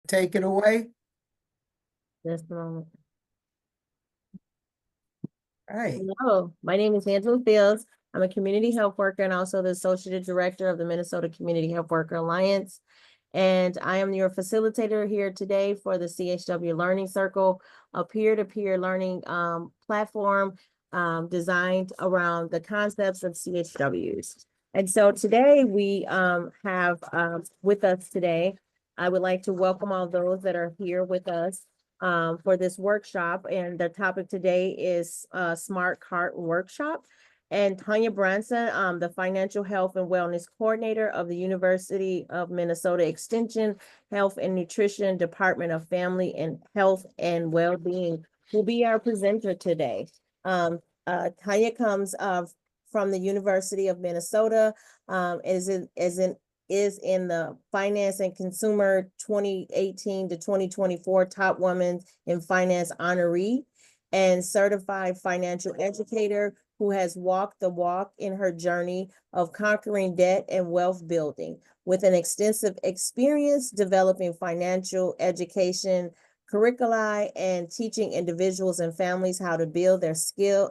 Take it away. Just a moment. All right. Hello, my name is Angela Fields. I'm a community health worker and also the associate director of the Minnesota Community Health Worker Alliance. And I am your facilitator here today for the CHW Learning Circle, a peer-to-peer learning platform designed around the concepts of CHWs. And so today we have with us today, I would like to welcome all those that are here with us for this workshop. And the topic today is Smart Cart Workshop. And Tanya Branson, the Financial Health and Wellness Coordinator of the University of Minnesota Extension Health and Nutrition Department of Family and Health and Wellbeing, will be our presenter today. Tanya comes from the University of Minnesota, is in the Finance and Consumer 2018 to 2024 Top Women in Finance honoree and certified financial educator who has walked the walk in her journey of conquering debt and wealth building with an extensive experience developing financial education curricula and teaching individuals and families how to build their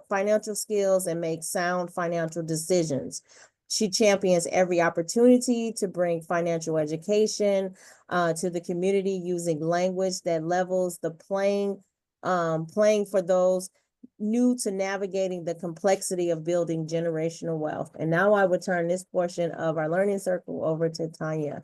financial skills and make sound financial decisions. She champions every opportunity to bring financial education to the community using language that levels the playing for those new to navigating the complexity of building generational wealth. And now I would turn this portion of our learning circle over to Tanya.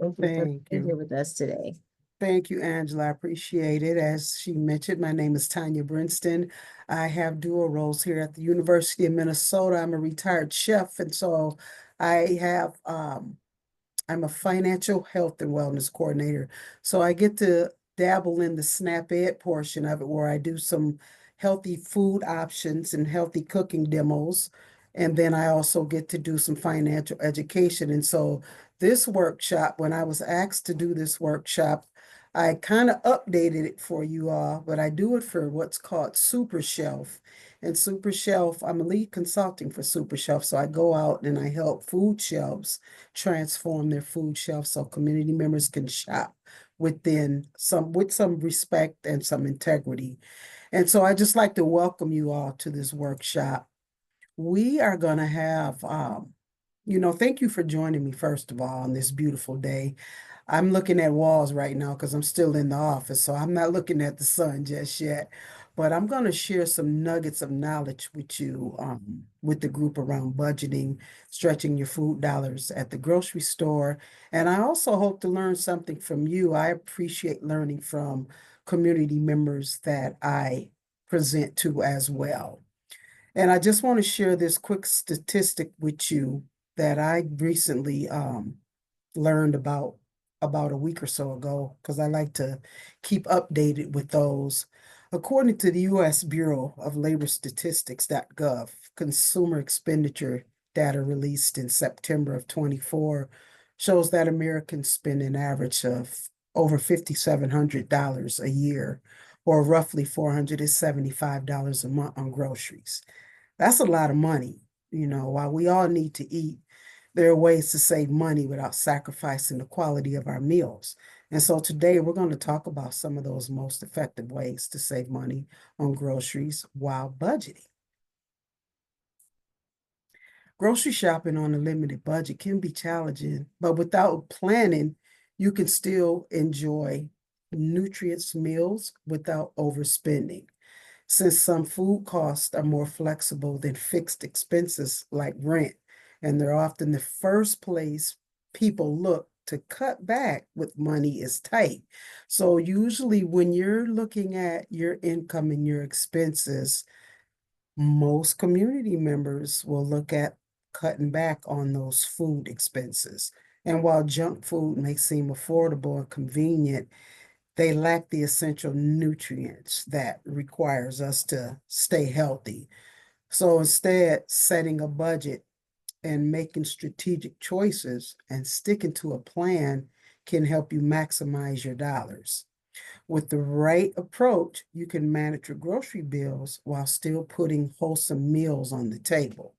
Thank you for Thank being here you. with us today. Thank you, Angela. I appreciate it. As she mentioned, my name is Tanya Brinston. I have dual roles here at the University of Minnesota. I'm a retired chef, and so I have I'm a financial health and wellness coordinator. So I get to dabble in the SNAP Ed portion of it where I do some healthy food options and healthy cooking demos. And then I also get to do some financial education. And so this workshop, when I was asked to do this workshop, I kind of updated it for you all, but I do it for what's called Super Shelf. And Super Shelf, I'm a lead consulting for Super Shelf. So I go out and I help food shelves transform their food shelves so community members can shop with some respect and some integrity. And so I just like to welcome you all to this workshop. We are going to have thank you for joining me, first of all, on this beautiful day. I'm looking at walls right now because I'm still in the office, so I'm not looking at the sun just yet. But I'm going to share some nuggets of knowledge with you, with the group around budgeting, stretching your food dollars at the grocery store. And I also hope to learn something from you. I appreciate learning from community members that I present to as well. And I just want to share this quick statistic with you that I recently learned about a week or so ago because I like to keep updated with those. According to the U.S. Bureau of Labor Statistics.gov, consumer expenditure data released in September of 24 shows that Americans spend an average of over $5,700 a year, or roughly $475 a month on groceries. That's a lot of money. While we all need to eat, there are ways to save money without sacrificing the quality of our meals. And so today we're going to talk about some of those most effective ways to save money on groceries while budgeting. Grocery shopping on a limited budget can be challenging, but without planning, you can still enjoy nutritious meals without overspending. Since some food costs are more flexible than fixed expenses like rent, and they're often the first place people look to cut back with money is tight. So usually when you're looking at your income and your expenses, most community members will look at cutting back on those food expenses. And while junk food may seem affordable and convenient, they lack the essential nutrients that requires us to stay healthy. So instead, setting a budget and making strategic choices and sticking to a plan can help you maximize your dollars. With the right approach, you can manage your grocery bills while still putting wholesome meals on the table.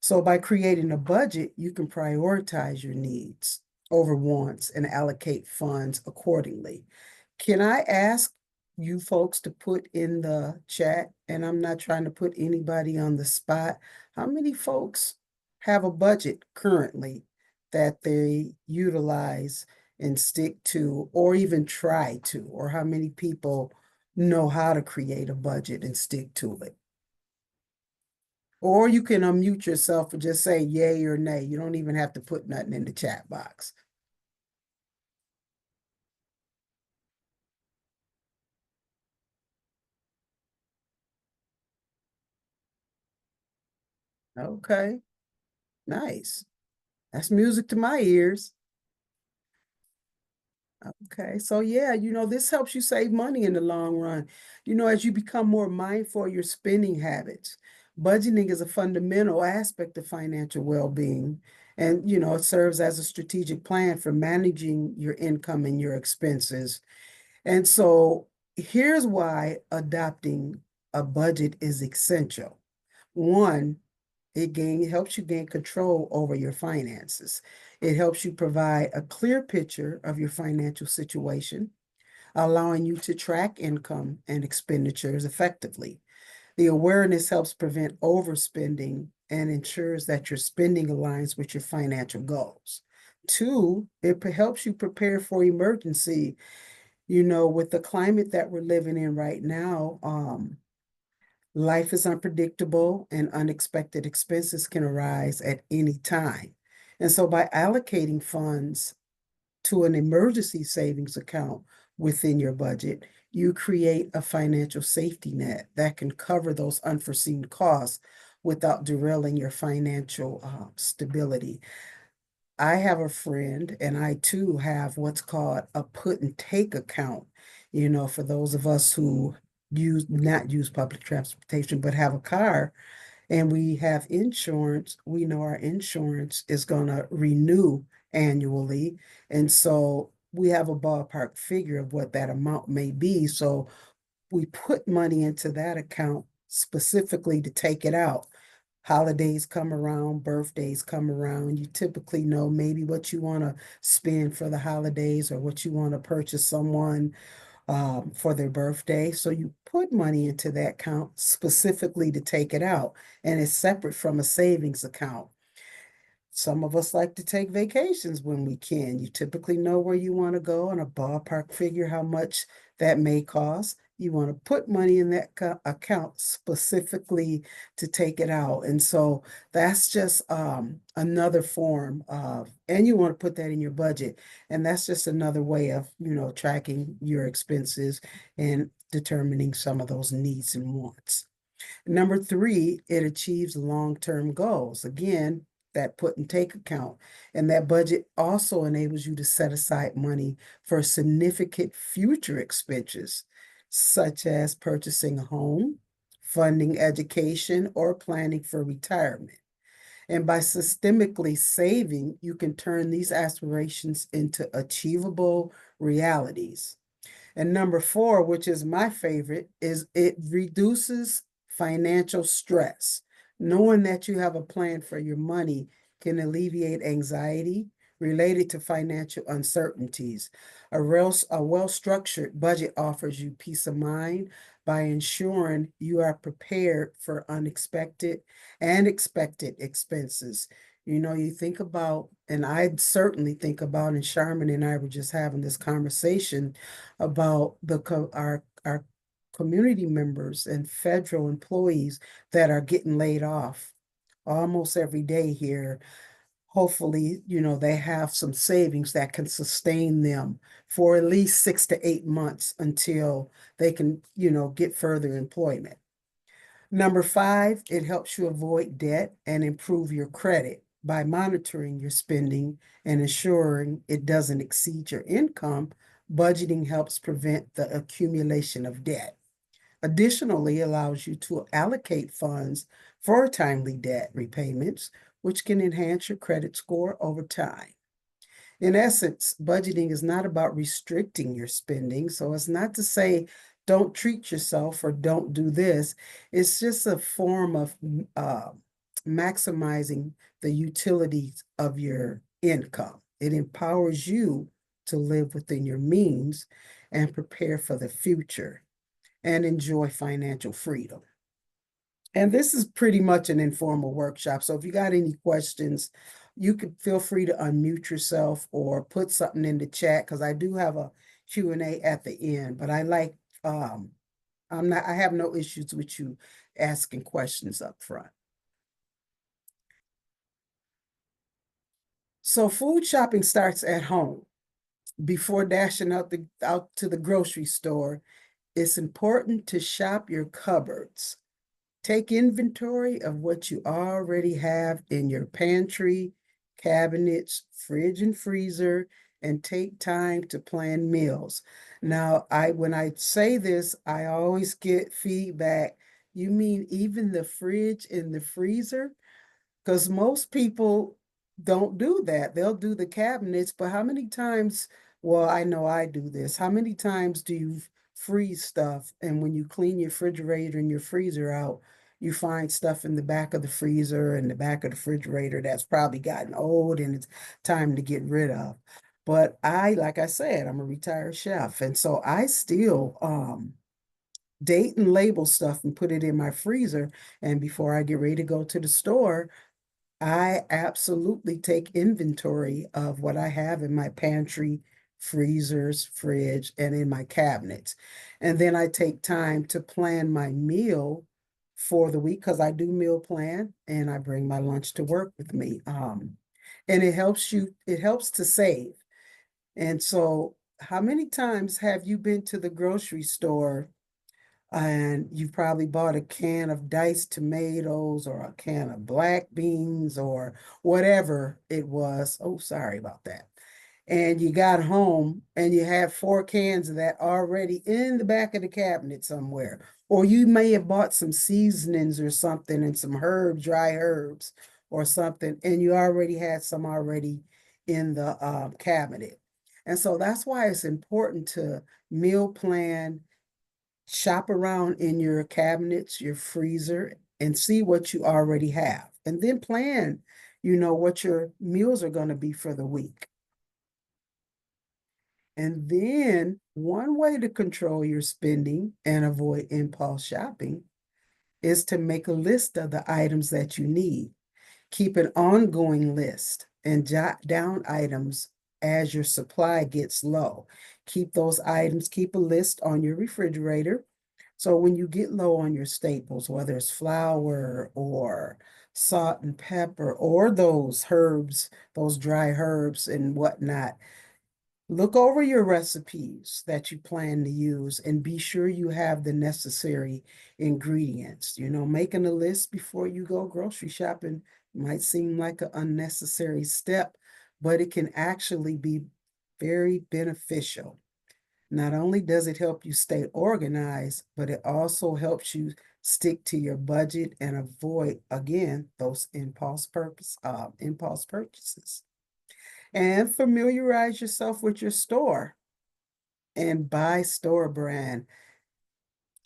So by creating a budget, you can prioritize your needs, over wants and allocate funds accordingly. Can I ask you folks to put in the chat, and I'm not trying to put anybody on the spot, how many folks have a budget currently that they utilize and stick to, or even try to, or how many people know how to create a budget and stick to it? Or you can unmute yourself and just say yay or nay. You don't even have to put nothing in the chat box. Okay, nice. That's music to my ears. Okay, so yeah, this helps you save money in the long run. As you become more mindful of your spending habits, budgeting is a fundamental aspect of financial well-being. And, it serves as a strategic plan for managing your income and your expenses. And so here's why adopting a budget is essential. One, it helps you gain control over your finances. It helps you provide a clear picture of your financial situation, allowing you to track income and expenditures effectively. The awareness helps prevent overspending and ensures that your spending aligns with your financial goals. Two, it helps you prepare for emergency. With the climate that we're living in right now, life is unpredictable and unexpected expenses can arise at any time. And so by allocating funds to an emergency savings account within your budget, you create a financial safety net that can cover those unforeseen costs without derailing your financial stability. I have a friend, and I too have what's called a put and take account. For those of us who not use public transportation, but have a car and we have insurance, we know our insurance is going to renew annually. And so we have a ballpark figure of what that amount may be. So we put money into that account specifically to take it out. Holidays come around, birthdays come around. You typically know maybe what you want to spend for the holidays or what you want to purchase someone for their birthday. So you put money into that account specifically to take it out, and it's separate from a savings account. Some of us like to take vacations when we can. You typically know where you want to go and a ballpark figure how much that may cost. You want to put money in that account specifically to take it out. And so that's just another form of, and you want to put that in your budget. And that's just another way of, tracking your expenses and determining some of those needs and wants. Number three, it achieves long-term goals. Again, that put and take account. And that budget also enables you to set aside money for significant future expenses, such as purchasing a home, funding education, or planning for retirement. And by systemically saving, you can turn these aspirations into achievable realities. And number four, which is my favorite, is it reduces financial stress. Knowing that you have a plan for your money can alleviate anxiety related to financial uncertainties. A well-structured budget offers you peace of mind by ensuring you are prepared for unexpected and expected expenses. You think about, and I certainly think about, and Sharman and I were just having this conversation about our community members and federal employees that are getting laid off almost every day here. Hopefully, they have some savings that can sustain them for at least 6 to 8 months until they can, get further employment. Number five, it helps you avoid debt and improve your credit by monitoring your spending and ensuring it doesn't exceed your income. Budgeting helps prevent the accumulation of debt. Additionally, allows you to allocate funds for timely debt repayments, which can enhance your credit score over time. In essence, budgeting is not about restricting your spending. So it's not to say don't treat yourself or don't do this. It's just a form of maximizing the utilities of your income. It empowers you to live within your means and prepare for the future and enjoy financial freedom. And this is pretty much an informal workshop. So if you got any questions, you could feel free to unmute yourself or put something in the chat because I do have a Q&A at the end, but um I have no issues with you asking questions up front. So food shopping starts at home. Before dashing out to the grocery store, it's important to shop your cupboards. Take inventory of what you already have in your pantry, cabinets, fridge, and freezer, and take time to plan meals. Now, when I say this, I always get feedback. You mean even the fridge and the freezer? Because most people don't do that. They'll do the cabinets, but how many times, well, I know I do this. How many times do you freeze stuff and when you clean your refrigerator and your freezer out, you find stuff in the back of the freezer and the back of the refrigerator that's probably gotten old and it's time to get rid of. But like I said, I'm a retired chef, and so I still date and label stuff and put it in my freezer. And before I get ready to go to the store, I absolutely take inventory of what I have in my pantry, freezers, fridge, and in my cabinets. And then I take time to plan my meal for the week because I do meal plan and I bring my lunch to work with me. And it helps to save. And so, how many times have you been to the grocery store and you probably bought a can of diced tomatoes or a can of black beans or whatever it was? Oh, sorry about that. And you got home and you had 4 cans of that already in the back of the cabinet somewhere. Or you may have bought some seasonings or something and some herbs, dry herbs or something, and you already had some already in the cabinet. And so that's why it's important to meal plan, shop around in your cabinets, your freezer, and see what you already have. And then plan, what your meals are going to be for the week. And then one way to control your spending and avoid impulse shopping is to make a list of the items that you need. Keep an ongoing list and jot down items as your supply gets low. Keep those items, keep a list on your refrigerator. So when you get low on your staples, whether it's flour or salt and pepper or those herbs, those dry herbs and whatnot, look over your recipes that you plan to use and be sure you have the necessary ingredients. Making a list before you go grocery shopping might seem like an unnecessary step, but it can actually be very beneficial. Not only does it help you stay organized, but it also helps you stick to your budget and avoid, again, those impulse purchases. And familiarize yourself with your store and buy store brand.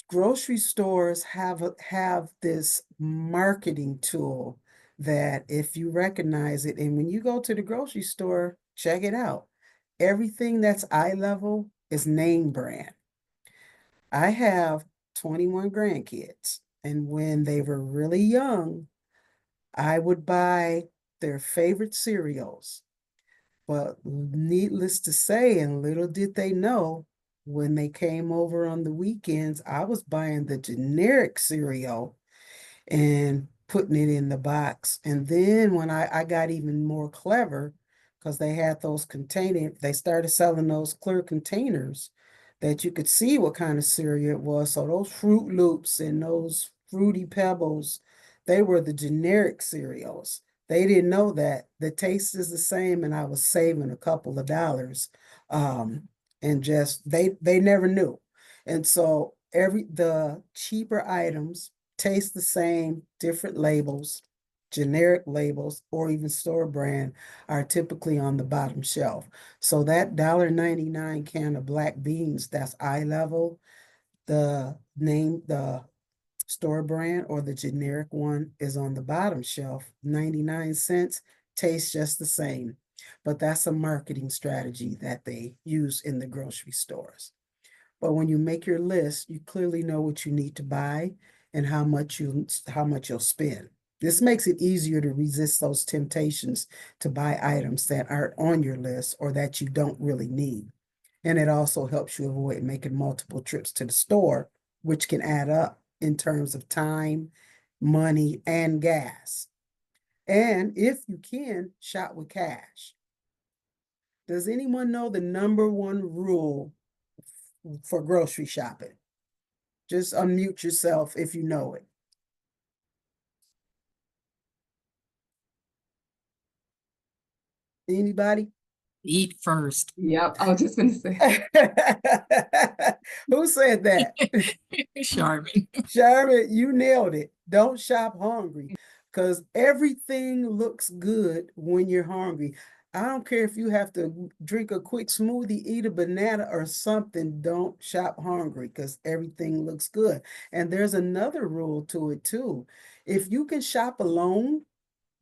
Grocery stores have this marketing tool that if you recognize it, and when you go to the grocery store, check it out. Everything that's eye level is name brand. I have 21 grandkids, and when they were really young, I would buy their favorite cereals. But needless to say, and little did they know, when they came over on the weekends, I was buying the generic cereal and putting it in the box. And then when I got even more clever, because they had they started selling those clear containers that you could see what kind of cereal it was. So those Fruit Loops and those Fruity Pebbles, they were the generic cereals. They didn't know that the taste is the same, and I was saving a couple of dollars. And just they never knew. And so the cheaper items taste the same, different labels, generic labels, or even store brand are typically on the bottom shelf. So that $1.99 can of black beans, that's eye level, the store brand or the generic one is on the bottom shelf, 99 cents, tastes just the same. but that's a marketing strategy that they use in the grocery stores. But when you make your list, you clearly know what you need to buy and how much you'll spend. This makes it easier to resist those temptations to buy items that aren't on your list or that you don't really need. And it also helps you avoid making multiple trips to the store, which can add up in terms of time, money, and gas. And if you can, shop with cash. Does anyone know the number one rule for grocery shopping? Just unmute yourself if you know it. Anybody? Eat first. Yep, I was just gonna say. Who said that? Charmin. Sharon, you nailed it. Don't shop hungry because everything looks good when you're hungry. I don't care if you have to drink a quick smoothie, eat a banana or something. Don't shop hungry because everything looks good. And there's another rule to it too. If you can shop alone,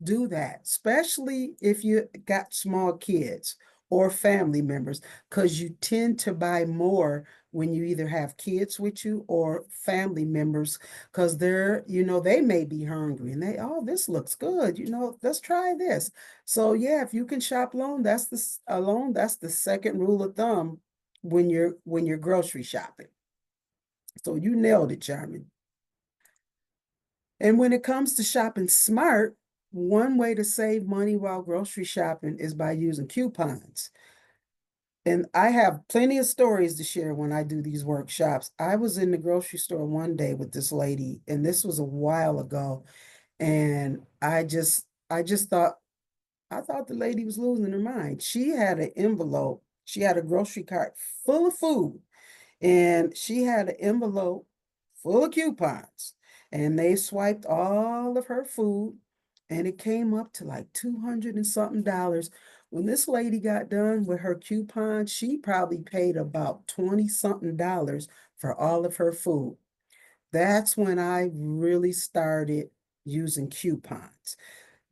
do that, especially if you got small kids or family members, because you tend to buy more when you either have kids with you or family members, because they may be hungry and oh, this looks good, let's try this. So yeah, if you can shop alone, that's the second rule of thumb when you're grocery shopping. So you nailed it, Charmin. And when it comes to shopping smart, one way to save money while grocery shopping is by using coupons. And I have plenty of stories to share when I do these workshops. I was in the grocery store one day with this lady, and this was a while ago. And I thought the lady was losing her mind. She had an envelope, she had a grocery cart full of food, and she had an envelope full of coupons. And they swiped all of her food, and it came up to like 200 and something dollars. When this lady got done with her coupon, she probably paid about 20 something dollars for all of her food. That's when I really started using coupons.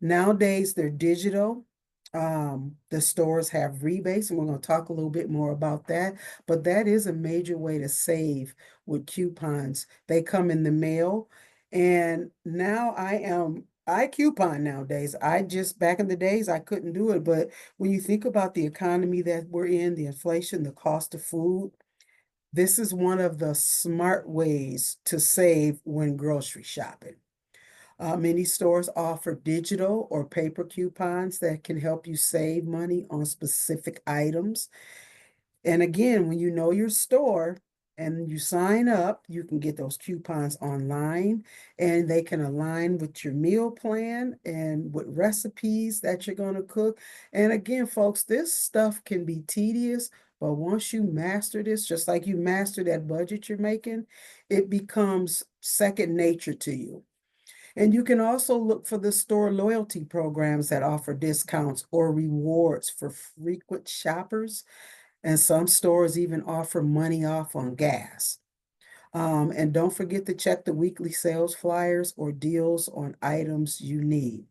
Nowadays, they're digital. The stores have rebates, and we're going to talk a little bit more about that. But that is a major way to save with coupons. They come in the mail, and now I coupon nowadays. Back in the days, I couldn't do it. But when you think about the economy that we're in, the inflation, the cost of food, this is one of the smart ways to save when grocery shopping. Many stores offer digital or paper coupons that can help you save money on specific items. And again, when you know your store and you sign up, you can get those coupons online and they can align with your meal plan and with recipes that you're going to cook. And again, folks, this stuff can be tedious, but once you master this, just like you master that budget you're making, it becomes second nature to you. And you can also look for the store loyalty programs that offer discounts or rewards for frequent shoppers. And some stores even offer money off on gas. And don't forget to check the weekly sales flyers or deals on items you need.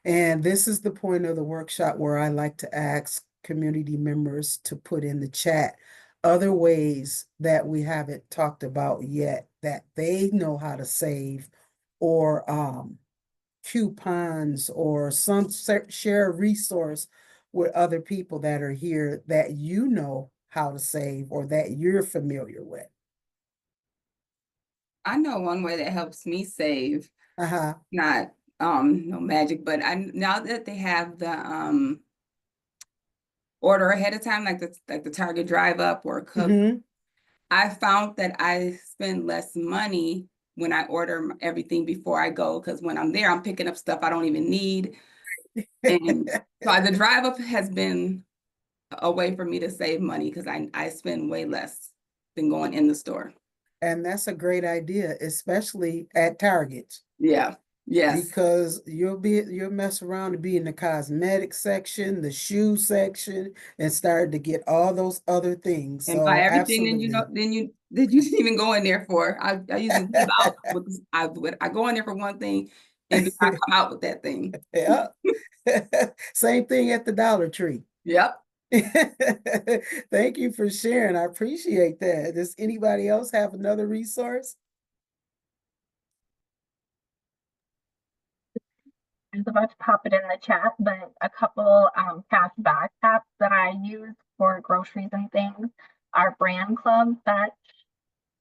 And this is the point of the workshop where I like to ask community members to put in the chat other ways that we haven't talked about yet that they know how to save, or coupons, or some share a resource with other people that are here that you know how to save or that you're familiar with. I know one way that helps me save, Uh-huh. not no magic, but now that they have the order ahead of time, like the Target drive up or cook, I found that I spend less money when I order everything before I go, because when I'm there, I'm picking up stuff I don't even need. And so the drive up has been a way for me to save money because I spend way less than going in the store. And that's a great idea, especially at Target. Yeah. Yes. Because you'll mess around and be in the cosmetic section, the shoe section, and start to get all those other things. And So buy everything, absolutely. then you didn't even go in there for. I usually leave out. I go in there for one thing, and do not come out with that thing. Yeah. Same thing at the Dollar Tree. Yep. Thank you for sharing. I appreciate that. Does anybody else have another resource? I was about to pop it in the chat, but a couple cash back apps that I use for groceries and things are Brand Club, Fetch,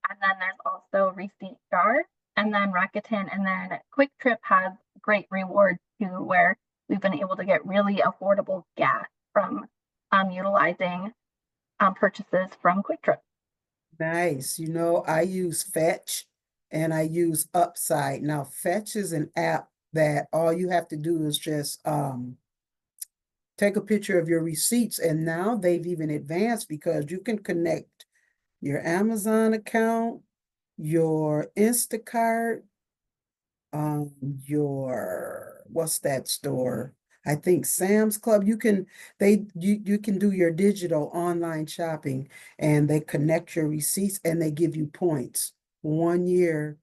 and then there's also Receipt Jar, and then Rakuten, and then Quick Trip has great rewards too, where we've been able to get really affordable gas from utilizing purchases from Quick Trip. Nice. You know, I use Fetch and I use Upside. Now, Fetch is an app that all you have to do is just take a picture of your receipts, and now they've even advanced because you can connect your Amazon account, your Instacart, your what's that store? I think Sam's Club. You can you can do your digital online shopping, and they connect your receipts and they give you points. 1 year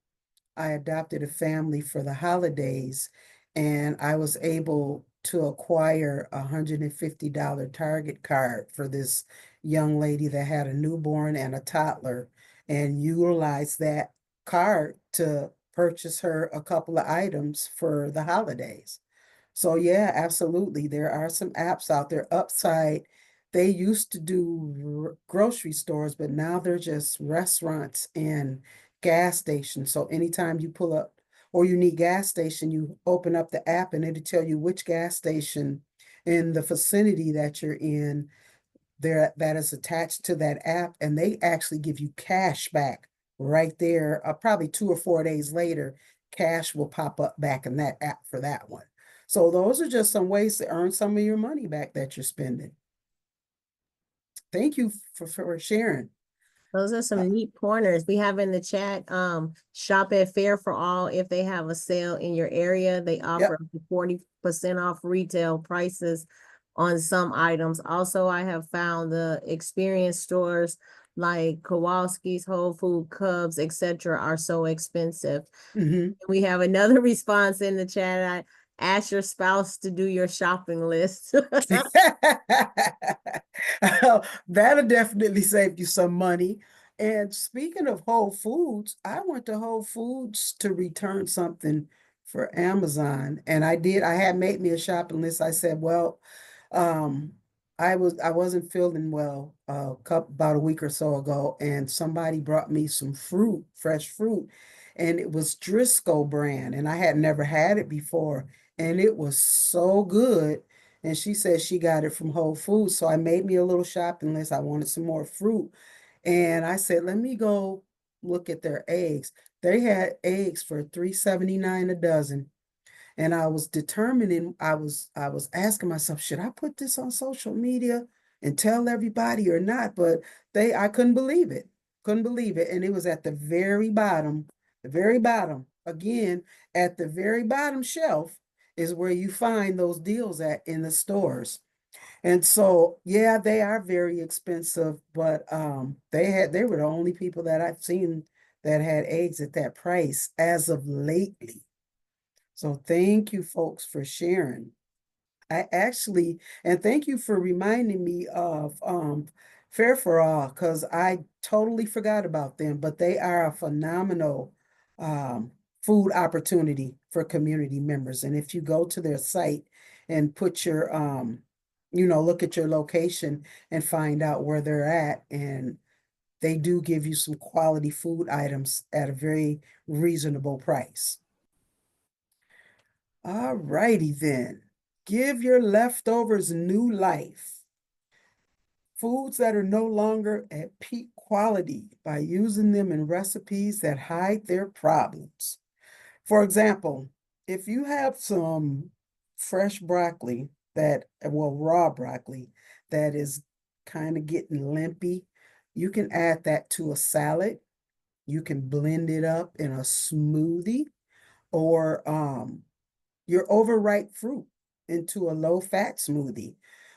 I adopted a family for the holidays, and I was able to acquire a $150 Target card for this young lady that had a newborn and a toddler, and utilize that card to purchase her a couple of items for the holidays. So yeah, absolutely. There are some apps out there. Upside, they used to do grocery stores, but now they're just restaurants and gas stations. So anytime you pull up or you need gas station, you open up the app and it'll tell you which gas station in the vicinity that you're in there that is attached to that app, and they actually give you cash back right there. Probably 2 or 4 days later, cash will pop up back in that app for that one. So those are just some ways to earn some of your money back that you're spending. Thank you for sharing. Those are some neat pointers. We have in the chat, shop at Fair for All. If they have a sale in your area, they offer up to 40% off retail prices on some items. Also, I have found the experience stores like Kowalski's, Whole Food, Cubs, etc. are so expensive. Mhm. We have another response in the chat. Ask your spouse to do your shopping list. That'll definitely save you some money. And speaking of Whole Foods, I went to Whole Foods to return something for Amazon. And I had made me a shopping list. I said, well, um, I wasn't feeling well about a week or so ago, and somebody brought me some fruit, fresh fruit, and it was Driscoll brand, and I had never had it before, and it was so good. And she said she got it from Whole Foods. So I made me a little shopping list. I wanted some more fruit. And I said, let me go look at their eggs. They had eggs for $3.79 a dozen. And I was determining, I was asking myself, should I put this on social media and tell everybody or not? But I couldn't believe it. Couldn't believe it. And it was at the very bottom, again, at the very bottom shelf is where you find those deals at in the stores. And so, yeah, they are very expensive, but they were the only people that I've seen that had eggs at that price as of lately. So thank you folks for sharing. And thank you for reminding me of Fair for All, because I totally forgot about them, but they are a phenomenal food opportunity for community members. And if you go to their site and put your look at your location and find out where they're at, and they do give you some quality food items at a very reasonable price. All righty then. Give your leftovers new life. Foods that are no longer at peak quality by using them in recipes that hide their problems. For example, if you have some fresh broccoli raw broccoli that is kind of getting limpy, you can add that to a salad. You can blend it up in a smoothie, or your overripe fruit into a low-fat smoothie.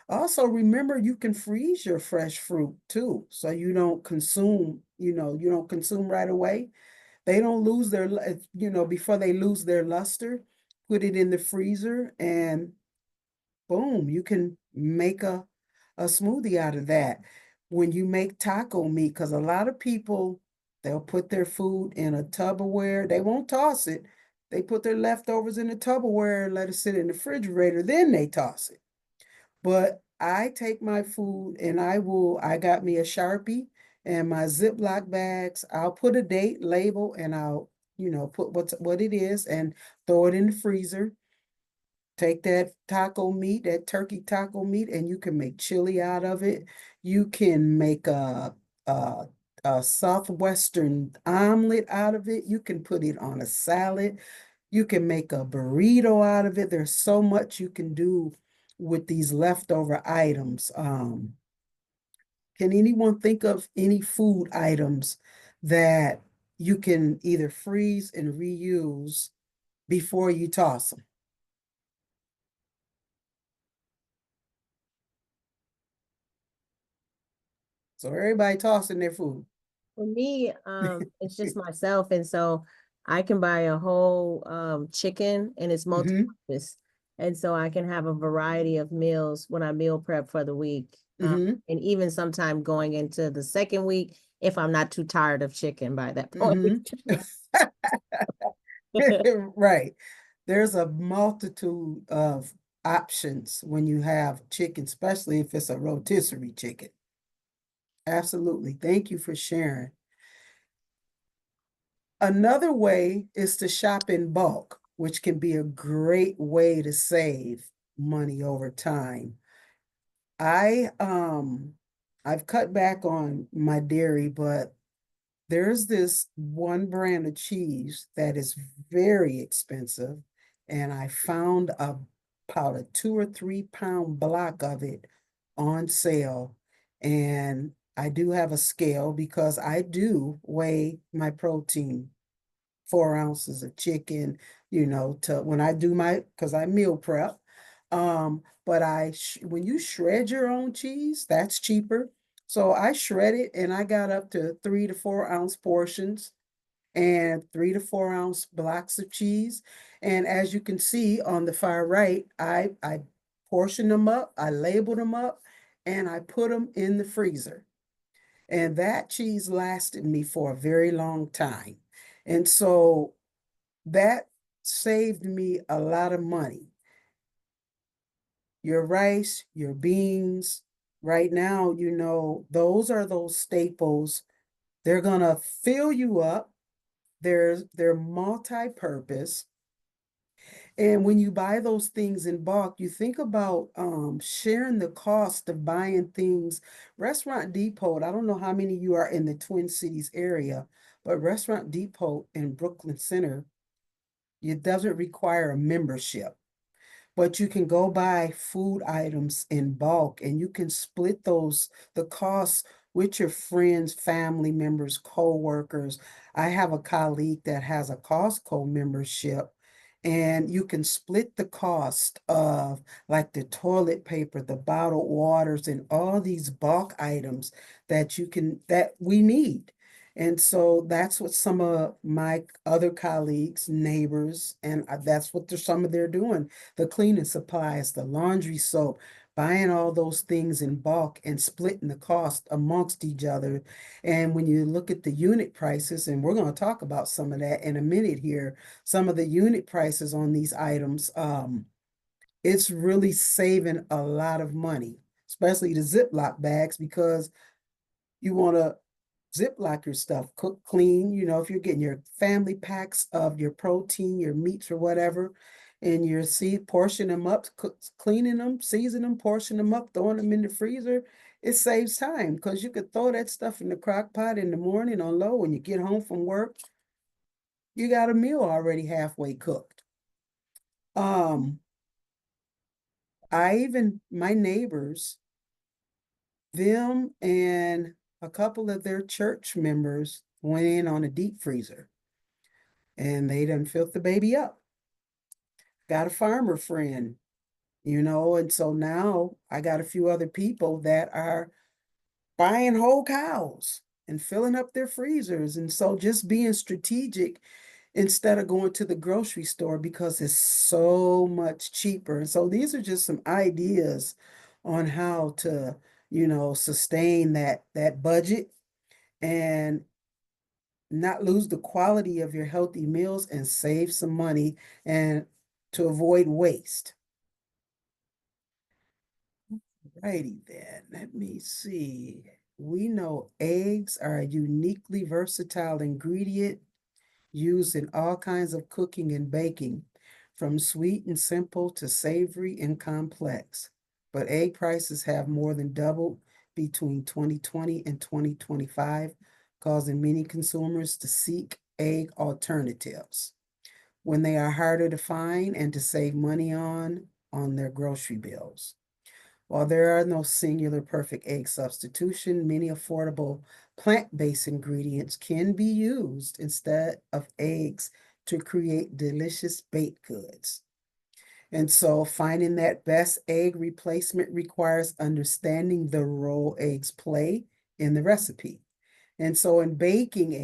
Also, remember you can freeze your fresh fruit too, so you don't consume, you don't consume right away. They don't lose their, before they lose their luster. put it in the freezer, and boom, you can make a smoothie out of that. When you make taco meat, because a lot of people, they'll put their food in a Tupperware. They won't toss it. They put their leftovers in the Tupperware and let it sit in the refrigerator, then they toss it. But I take my food and I got me a Sharpie and my Ziploc bags. I'll put a date label and I'll, put what it is and throw it in the freezer. Take that taco meat, that turkey taco meat, and you can make chili out of it. You can make a, a Southwestern omelet out of it. You can put it on a salad. You can make a burrito out of it. There's so much you can do with these leftover items. Can anyone think of any food items that you can either freeze and reuse before you toss them? So everybody tossing their food. For me, it's just myself, and so I can buy a whole chicken and it's Mhm. multi-purpose. And so I can have a variety of meals when I meal prep for the week. Mhm. And even sometime going into the second week, if I'm not too tired of chicken by that point. Right. There's a multitude of options when you have chicken, especially if it's a rotisserie chicken. Absolutely. Thank you for sharing. Another way is to shop in bulk, which can be a great way to save money over time. I I've cut back on my dairy, but there's this one brand of cheese that is very expensive, and I found about a 2 or 3 pound block of it on sale. And I do have a scale because I do weigh my protein, 4 ounces of chicken, to when I do because I meal prep. But when you shred your own cheese, that's cheaper. So I shred it and I got up to 3 to 4 ounce portions and 3 to 4 ounce blocks of cheese. And as you can see on the far right, I portion them up, I label them up, and I put them in the freezer. And that cheese lasted me for a very long time. And so that saved me a lot of money. Your rice, your beans, right now, those are those staples. They're gonna fill you up. They're multi-purpose. And when you buy those things in bulk, you think about sharing the cost of buying things. Restaurant Depot, I don't know how many you are in the Twin Cities area, but Restaurant Depot in Brooklyn Center, it doesn't require a membership. But you can go buy food items in bulk and you can split the costs with your friends, family members, co-workers. I have a colleague that has a Costco membership, and you can split the cost of like the toilet paper, the bottled waters, and all these bulk items that we need. And so that's what some of my other colleagues, neighbors, and that's what some of they're doing, the cleaning supplies, the laundry soap, buying all those things in bulk and splitting the cost amongst each other. And when you look at the unit prices, and we're going to talk about some of that in a minute here, some of the unit prices on these items, it's really saving a lot of money, especially the Ziploc bags, because you want to Ziploc your stuff, cook clean. If you're getting your family packs of your protein, your meats or whatever, and portion them up, cleaning them, season them, portion them up, throwing them in the freezer, it saves time because you could throw that stuff in the crock pot in the morning on low. When you get home from work, you got a meal already halfway cooked. My neighbors, them and a couple of their church members went in on a deep freezer and they done filled the baby up. Got a farmer friend, and so now I got a few other people that are buying whole cows and filling up their freezers. And so just being strategic instead of going to the grocery store because it's so much cheaper. And so these are just some ideas on how to, sustain that budget and not lose the quality of your healthy meals and save some money and to avoid waste. Righty then, let me see. We know eggs are a uniquely versatile ingredient used in all kinds of cooking and baking, from sweet and simple to savory and complex. But egg prices have more than doubled between 2020 and 2025, causing many consumers to seek egg alternatives when they are harder to find and to save money on their grocery bills. While there are no singular perfect egg substitution, many affordable plant-based ingredients can be used instead of eggs to create delicious baked goods. And so finding that best egg replacement requires understanding the role eggs play in the recipe. And so in baking,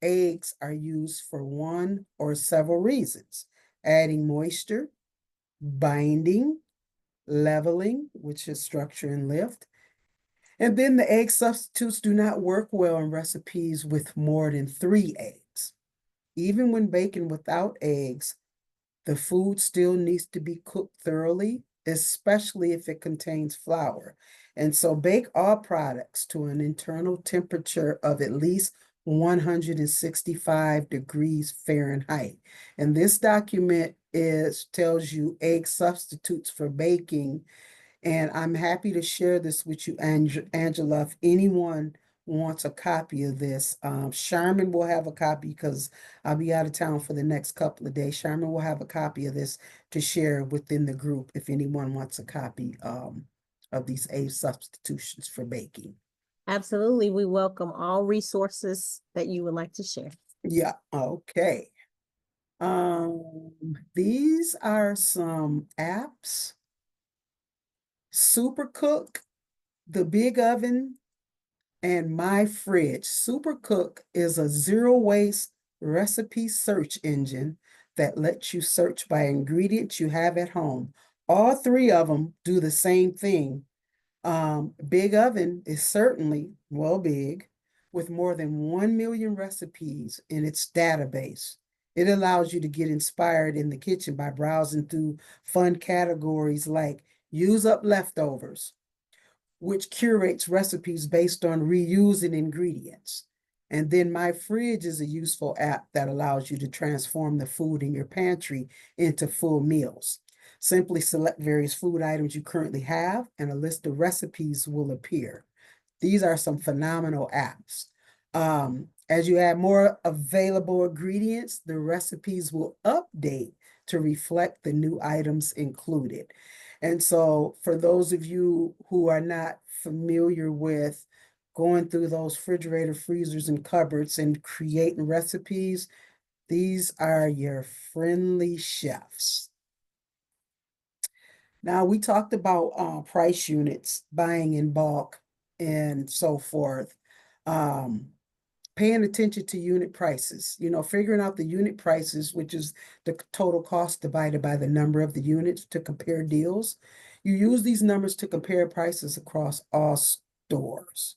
eggs are used for one or several reasons: adding moisture, binding, leveling, which is structure and lift. And then the egg substitutes do not work well in recipes with more than 3 eggs. Even when baking without eggs, the food still needs to be cooked thoroughly, especially if it contains flour. And so bake all products to an internal temperature of at least 165 degrees Fahrenheit. And this document tells you egg substitutes for baking. And I'm happy to share this with you, Angela. If anyone wants a copy of this, Sharman will have a copy because I'll be out of town for the next couple of days. Sharman will have a copy of this to share within the group if anyone wants a copy of these egg substitutions for baking. Absolutely. We welcome all resources that you would like to share. Yeah, okay. These are some apps. Supercook, The Big Oven, and My Fridge. Supercook is a zero-waste recipe search engine that lets you search by ingredients you have at home. All 3 of them do the same thing. Big Oven is certainly, big, with more than 1 million recipes in its database. It allows you to get inspired in the kitchen by browsing through fun categories like use up leftovers, which curates recipes based on reusing ingredients. And then My Fridge is a useful app that allows you to transform the food in your pantry into full meals. Simply select various food items you currently have, and a list of recipes will appear. These are some phenomenal apps. As you add more available ingredients, the recipes will update to reflect the new items included. And so for those of you who are not familiar with going through those refrigerator, freezers, and cupboards and creating recipes, these are your friendly chefs. Now, we talked about price units, buying in bulk, and so forth. Paying attention to unit prices, figuring out the unit prices, which is the total cost divided by the number of the units to compare deals. You use these numbers to compare prices across all stores,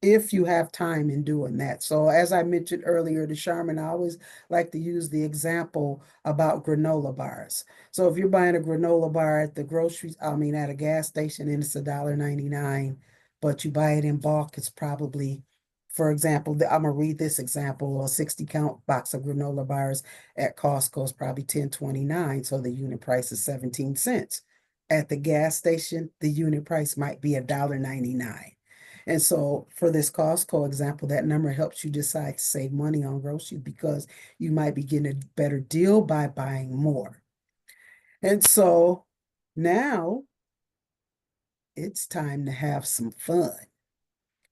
if you have time in doing that. So as I mentioned earlier to Sharman, I always like to use the example about granola bars. So if you're buying a granola bar at at a gas station, and it's $1.99, but you buy it in bulk, it's probably, for example, I'm gonna read this example: a 60 count box of granola bars at Costco is probably $10.29, so the unit price is 17 cents. At the gas station, the unit price might be $1.99. And so for this Costco example, that number helps you decide to save money on groceries because you might be getting a better deal by buying more. And so now it's time to have some fun.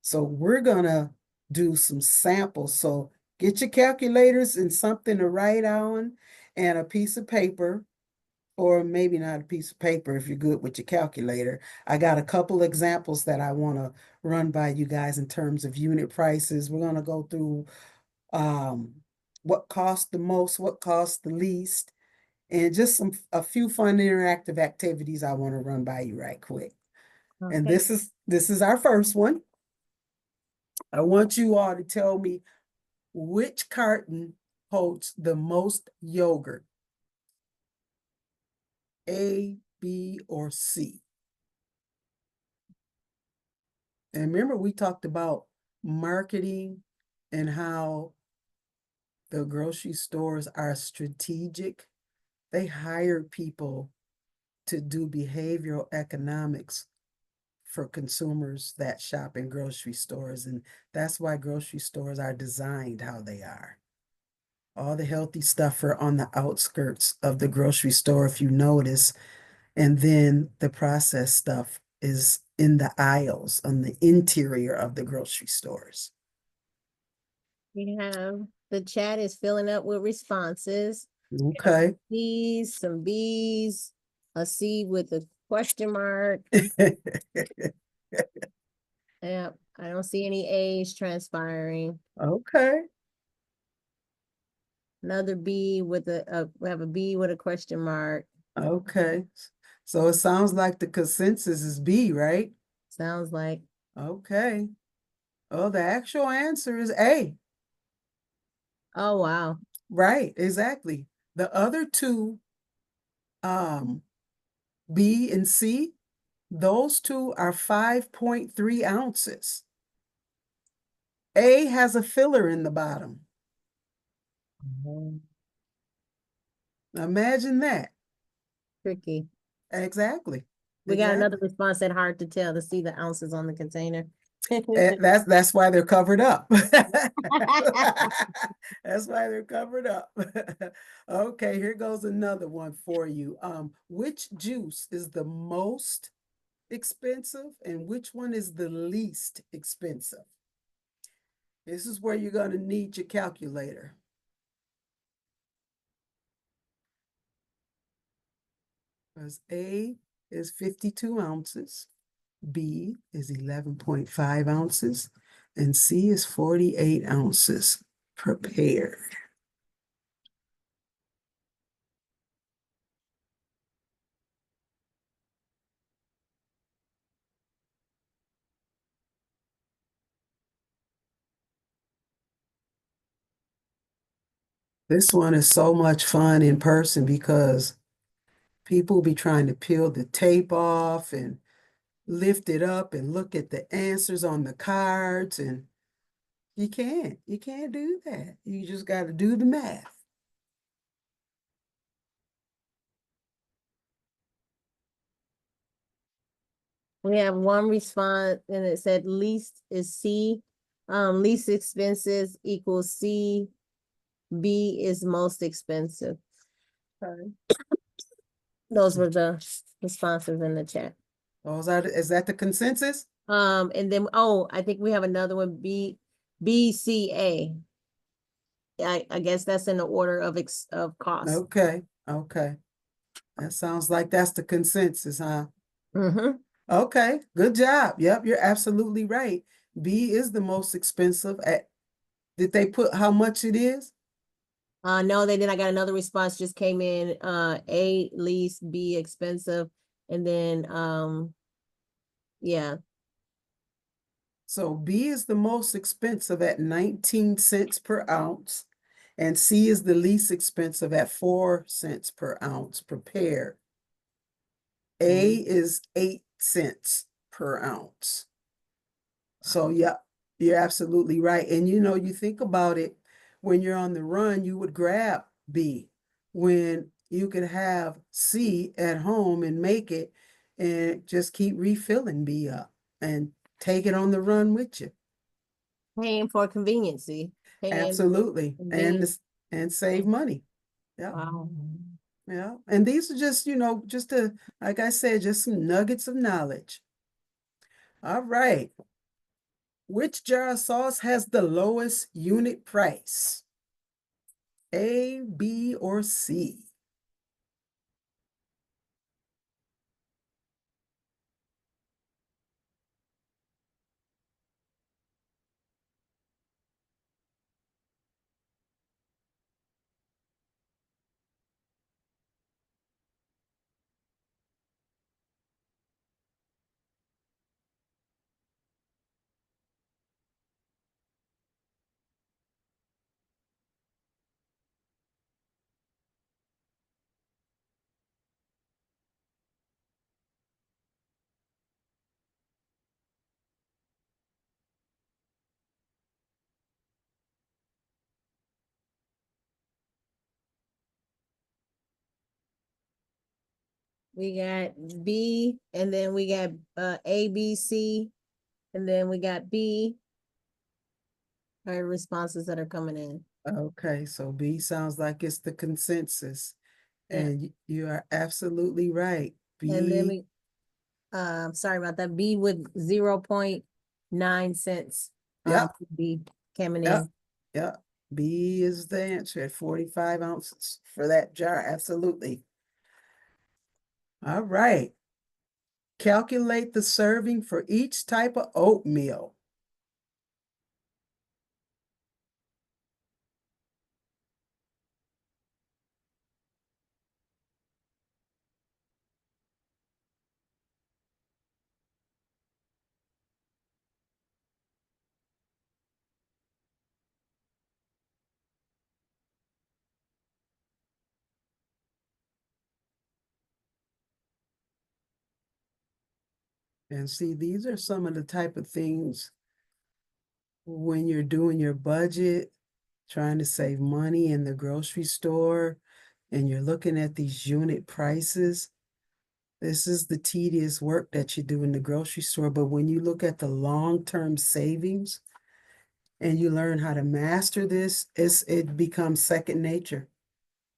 So we're gonna do some samples. So get your calculators and something to write on and a piece of paper, or maybe not a piece of paper if you're good with your calculator. I got a couple examples that I want to run by you guys in terms of unit prices. We're going to go through what costs the most, what costs the least, and just a few fun interactive activities I want to run by you right quick. And Okay. this is our first one. I want you all to tell me which carton holds the most yogurt. A, B, or C? And remember, we talked about marketing and how the grocery stores are strategic. They hire people to do behavioral economics for consumers that shop in grocery stores. And that's why grocery stores are designed how they are. All the healthy stuff are on the outskirts of the grocery store, if you notice. And then the processed stuff is in the aisles on the interior of the grocery stores. We have, the chat is filling up with responses. Okay. C's, some B's, a C with a question mark. Yep, I don't see any A's transpiring. Okay. Another B with we have a B with a question mark. Okay. So it sounds like the consensus is B, right? Sounds like, Okay. Oh, the actual answer is A. oh, wow. Right, exactly. The other two, B and C, those two are 5.3 ounces. A has a filler in the bottom. Imagine that. Tricky. Exactly. We got another Exactly. response that hard to tell to see the ounces on the container. That's why they're covered up. That's why they're covered up. Okay, here goes another one for you. Which juice is the most expensive and which one is the least expensive? This is where you're going to need your calculator. Because A is 52 ounces, B is 11.5 ounces, and C is 48 ounces prepared. This one is so much fun in person because people be trying to peel the tape off and lift it up and look at the answers on the cards, and you can't do that. You just got to do the math. We have one response and it said least is C. Least expenses equals C. B is most expensive. Okay. Those were the responses in the chat. Oh, is that the consensus? And then, oh, I think we have another one, B, C, A. I guess that's in the order of cost. Okay, okay. That sounds like that's the consensus, huh? Mm-hmm. Okay, good job. Yep, you're absolutely right. B is the most expensive. Did they put how much it is? No, they didn't. I got another response just came in, A least, B expensive, and then, yeah. So B is the most expensive at 19 cents per ounce, and C is the least expensive at 4 cents per ounce prepared. A is 8 cents per ounce. So yeah, you're absolutely right. And you think about it, when you're on the run, you would grab B when you could have C at home and make it and just keep refilling B up and take it on the run with you. Paying for conveniency. Paying for Absolutely. convenience. And save money. Yeah. Wow. Yeah. And these are just, like I said, just some nuggets of knowledge. All right. Which jar of sauce has the lowest unit price? A, B, or C? we got B, and then we got A, B, C, and then we got B. Are responses that are coming in. Okay, so B sounds like it's the consensus. Yeah. And you are absolutely right. And then B, we, sorry about that, B with 0.9 cents. Yep. B coming Yep. in. yeah, B is the answer at 45 ounces for that jar. Absolutely. All right. Calculate the serving for each type of oatmeal. And see, these are some of the type of things when you're doing your budget, trying to save money in the grocery store, and you're looking at these unit prices. This is the tedious work that you do in the grocery store. But when you look at the long-term savings and you learn how to master this, it becomes second nature.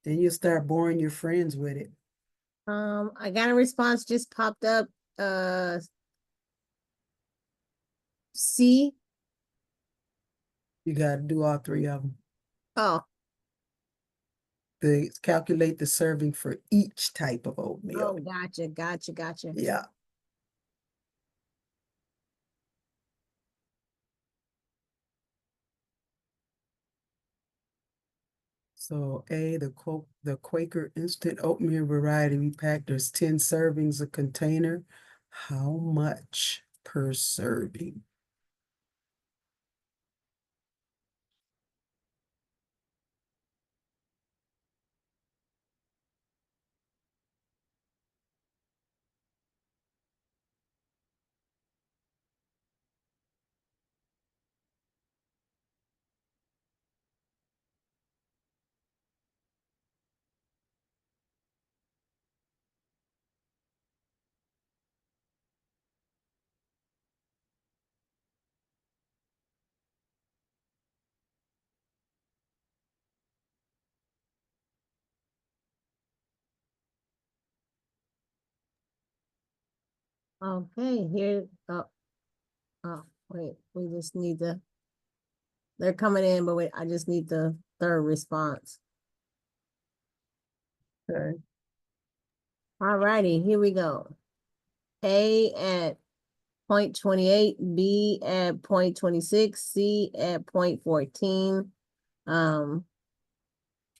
Then you start boring your friends with it. I got a response just popped up. C. You got to do all three of them. Oh, Calculate the serving for each type of oatmeal. gotcha. Yeah. So A, the Quaker instant oatmeal variety we packed, there's 10 servings a container. How much per serving? Okay, here, oh, wait, we just need to, they're coming in, but wait, I just need the third response. Okay. All righty, here we go. A at 0.28, B at 0.26, C at 0.14.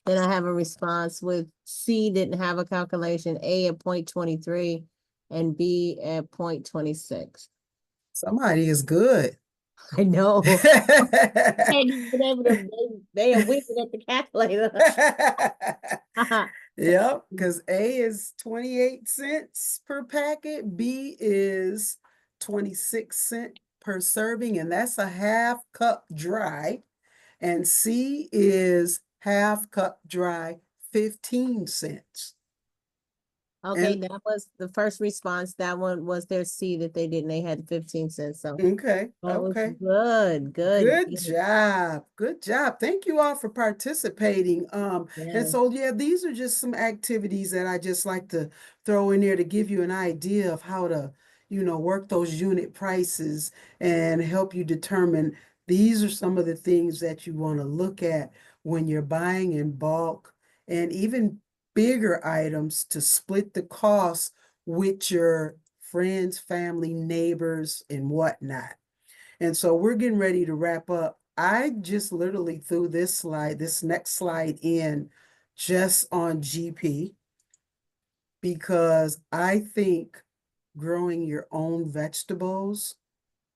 Then I have a response with C didn't have a calculation, A at 0.23, and B at 0.26. Somebody is good. I know. Ain't been able to, they are wicked at the calculator. Yep, because A is 28 cents per packet, B is 26 cent per serving, and that's a half cup dry. And C is half cup dry, 15 cents. Okay, And that was the first response. That one was their C that they didn't. They had 15 cents. So okay, that was okay. good. Good job. Good job. Thank you all for participating. And Yeah. so, yeah, these are just some activities that I just like to throw in there to give you an idea of how to, work those unit prices and help you determine these are some of the things that you want to look at when you're buying in bulk and even bigger items to split the cost with your friends, family, neighbors, and whatnot. And so we're getting ready to wrap up. I just literally threw this next slide in just on GP because I think growing your own vegetables,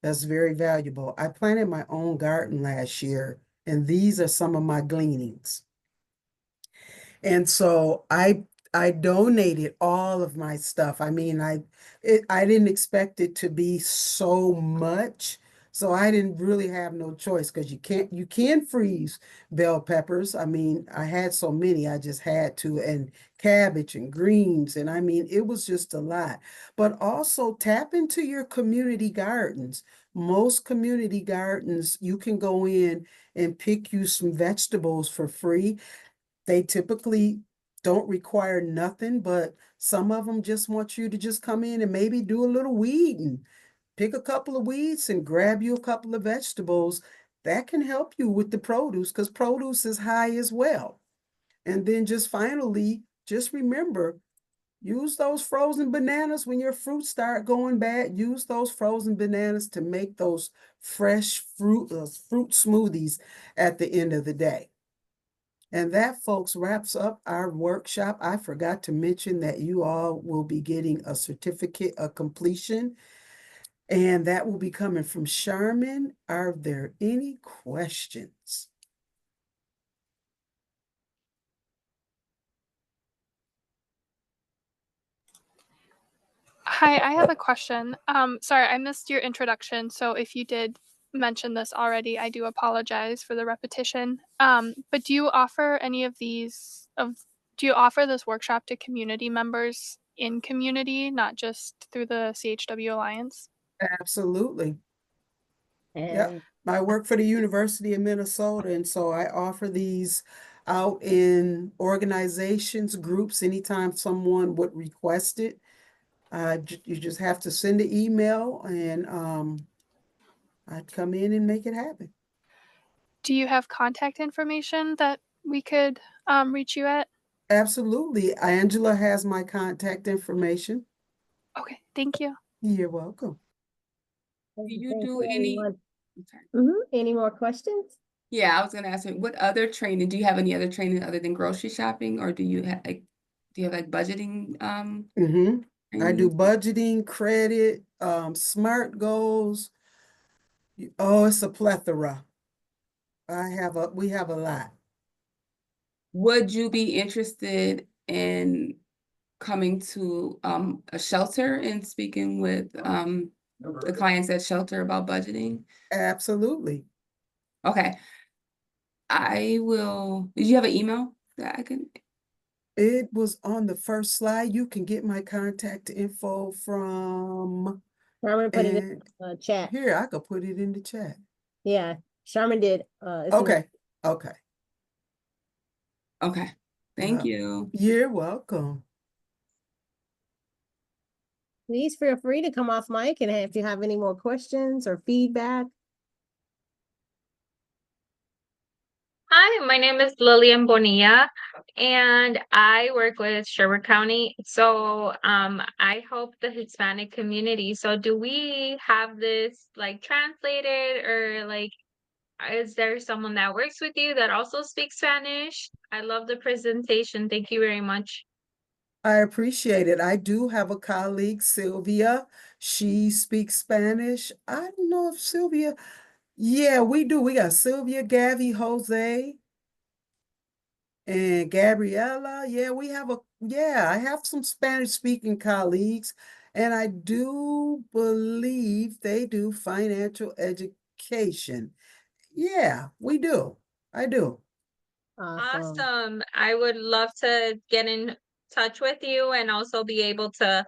that's very valuable. I planted my own garden last year, and these are some of my gleanings. And so I donated all of my stuff. I mean, I didn't expect it to be so much. So I didn't really have no choice because you can freeze bell peppers. I mean, I had so many, I just had to, and cabbage and greens. And I mean, it was just a lot. But also tap into your community gardens. Most community gardens, you can go in and pick you some vegetables for free. They typically don't require nothing, but some of them just want you to just come in and maybe do a little weeding. Pick a couple of weeds and grab you a couple of vegetables. That can help you with the produce because produce is high as well. And then just finally, just remember, use those frozen bananas when your fruits start going bad. Use those frozen bananas to make those fresh fruit smoothies at the end of the day. And that, folks, wraps up our workshop. I forgot to mention that you all will be getting a certificate of completion, and that will be coming from Sharman. Are there any questions? Hi, I have a question. Sorry, I missed your introduction, so if you did mention this already, I do apologize for the repetition. But do you offer do you offer this workshop to community members in community, not just through the CHW Alliance? Absolutely. Yep. And I work for the University of Minnesota, and so I offer these out in organizations, groups, anytime someone would request it. You just have to send an email and I'd come in and make it happen. Do you have contact information that we could reach you at? Absolutely. Angela has my contact information. Okay, thank you. You're welcome. Do you thank do any? everyone. I'm sorry. Any more questions? Yeah, I was gonna ask you, what other training, do you have any other training other than grocery shopping, or do you have like budgeting I do training? budgeting, credit, SMART goals. Oh, it's a plethora. We have a lot. Would you be interested in coming to a shelter and speaking with the clients at shelter about budgeting? Absolutely. Okay. I will, did you have an email that I can? It was on the first slide. You can get my contact info from, Sharman put it in and the chat. here, I could put it in the chat. Yeah, Sharman did. It's in the- Okay, okay. Okay. Thank Uh, you. You're welcome. Please feel free to come off mic and if you have any more questions or feedback. Hi, my name is Lillian Bonilla, and I work with Sherwood County. So I help the Hispanic community. So do we have this like translated, or like is there someone that works with you that also speaks Spanish? I love the presentation. Thank you very much. I appreciate it. I do have a colleague, Sylvia. She speaks Spanish. I don't know if Sylvia, yeah, we do. We got Sylvia, Gabby, Jose, and Gabriella. Yeah, I have some Spanish speaking colleagues, and I do believe they do financial education. Yeah, we do. I do. Awesome. Awesome. I would love to get in touch with you and also be able to,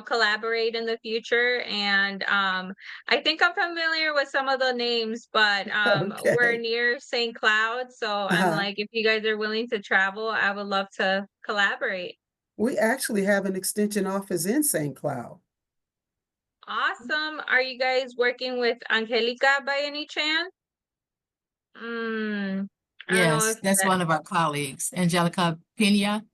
collaborate in the future. And I think I'm familiar with some of the names, but we're Okay. near St. Cloud. So I'm Uh-huh. like, if you guys are willing to travel, I would love to collaborate. We actually have an extension office in St. Cloud. Awesome. Are you guys working with Angelica by any chance? I don't know Yes, if that's that, one of our colleagues, Angelica Pena.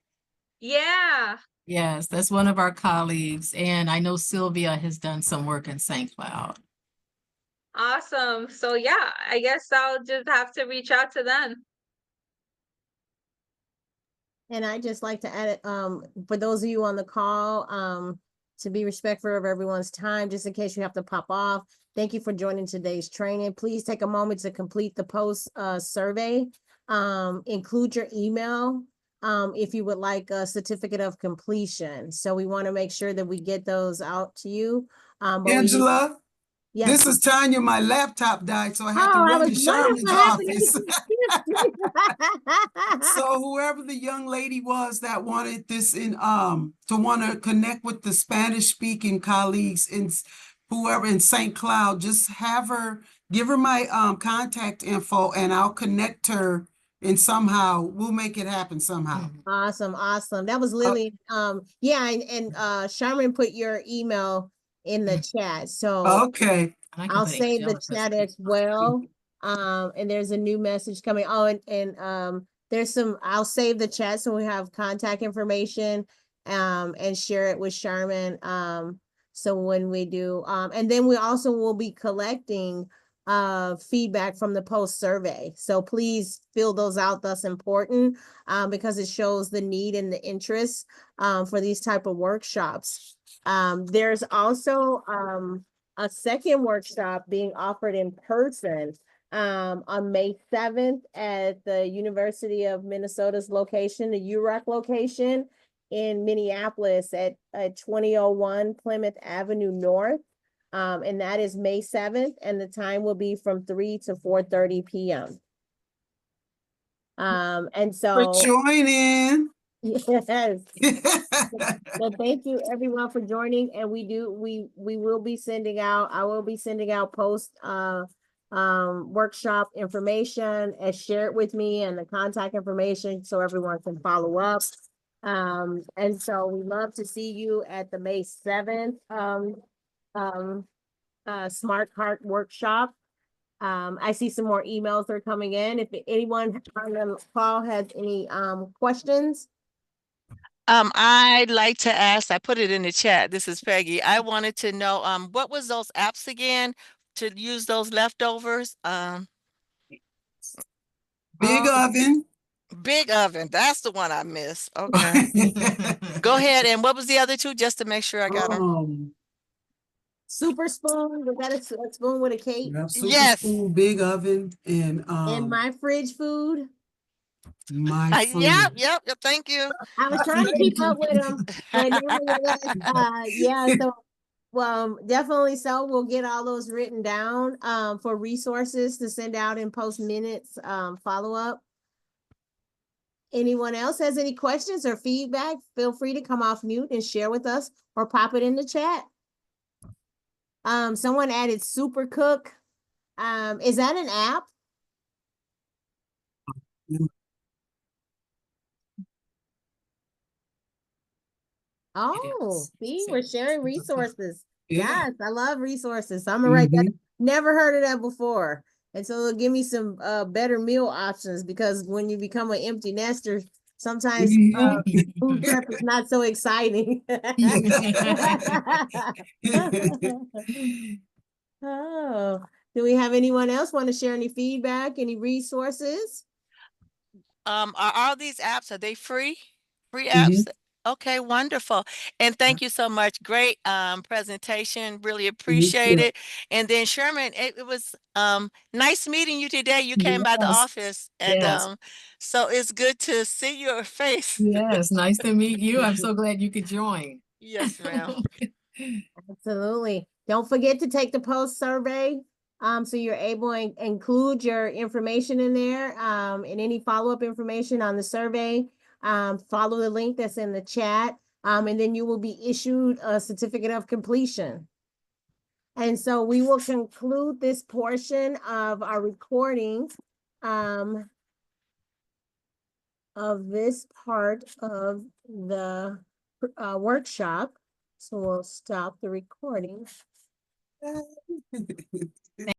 yeah. Yes, that's one of our colleagues. And I know Sylvia has done some work in St. Cloud. Awesome. So yeah, I guess I'll just have to reach out to them. And I just like to add, for those of you on the call, to be respectful of everyone's time, just in case you have to pop off. Thank you for joining today's training. Please take a moment to complete the post survey. Include your email if you would like a certificate of completion. So we want to make sure that we get those out to you. But we Angela, This Yes. is Tanya. My laptop died, so I had to Oh, I run was to wondering Sherman's what office. happened. So whoever the young lady was that wanted this to want to connect with the Spanish speaking colleagues in whoever in St. Cloud, just have her give her my contact info and I'll connect her and somehow we'll make it happen somehow. Awesome, awesome. That was Lily. Yeah, and Sherman put your email in the chat. So Okay. And I can I'll put save the Angelica's chat as well. And there's a new message coming. Oh, and there's some, I'll save the chat so we have contact information and share it with Sherman. So when we do, and then we also will be collecting feedback from the post survey. So please fill those out. That's important because it shows the need and the interest for these type of workshops. There's also a second workshop being offered in person on May 7th at the University of Minnesota's location, the UREC location in Minneapolis at 2001 Plymouth Avenue North. And that is May 7th, and the time will be from 3 to 4:30 p.m. And For so joining. yes. So thank you everyone for joining, and we will be sending out, I will be sending out post workshop information and share it with me and the contact information so everyone can follow up. And so we love to see you at the May 7th Smart Cart workshop. I see some more emails that are coming in. If anyone on the call has any questions. I'd like to ask, I put it in the chat. This is Peggy. I wanted to know, what was those apps again to use those leftovers? Big oven. Big Oven. That's the one I missed. Okay. Go ahead. And what was the other two? Just to make sure I got them. Super spoon, was that a spoon with a cake? Yeah, Super Yes. Spoon, Big Oven, and My fridge food. my food. Yep. Thank you. I was trying to keep up with them, but nevertheless, yeah, so definitely so. We'll get all those written down for resources to send out in post minutes follow up. Anyone else has any questions or feedback? Feel free to come off mute and share with us or pop it in the chat. Someone added Super Cook. Is that an app? Oh, see, we're sharing resources. Yeah. Yes, I love resources. So I'm gonna write that. Never heard of that before. And so it'll give me some better meal options because when you become an empty nester, sometimes food prep is not so exciting. Oh, do we have anyone else want to share any feedback, any resources? Are all these apps, are they free? Free apps? Okay, wonderful. And thank you so much. Great presentation. Really appreciate it. And then Sherman, it was nice meeting you today. You came by the office and so it's good to see your face. Yes, nice to meet you. I'm so glad you could join. Yes, ma'am. Absolutely. Don't forget to take the post survey. So you're able to include your information in there, and any follow-up information on the survey. Follow the link that's in the chat. And then you will be issued a certificate of completion. And so we will conclude this portion of our recording, of this part of the workshop. So we'll stop the recording.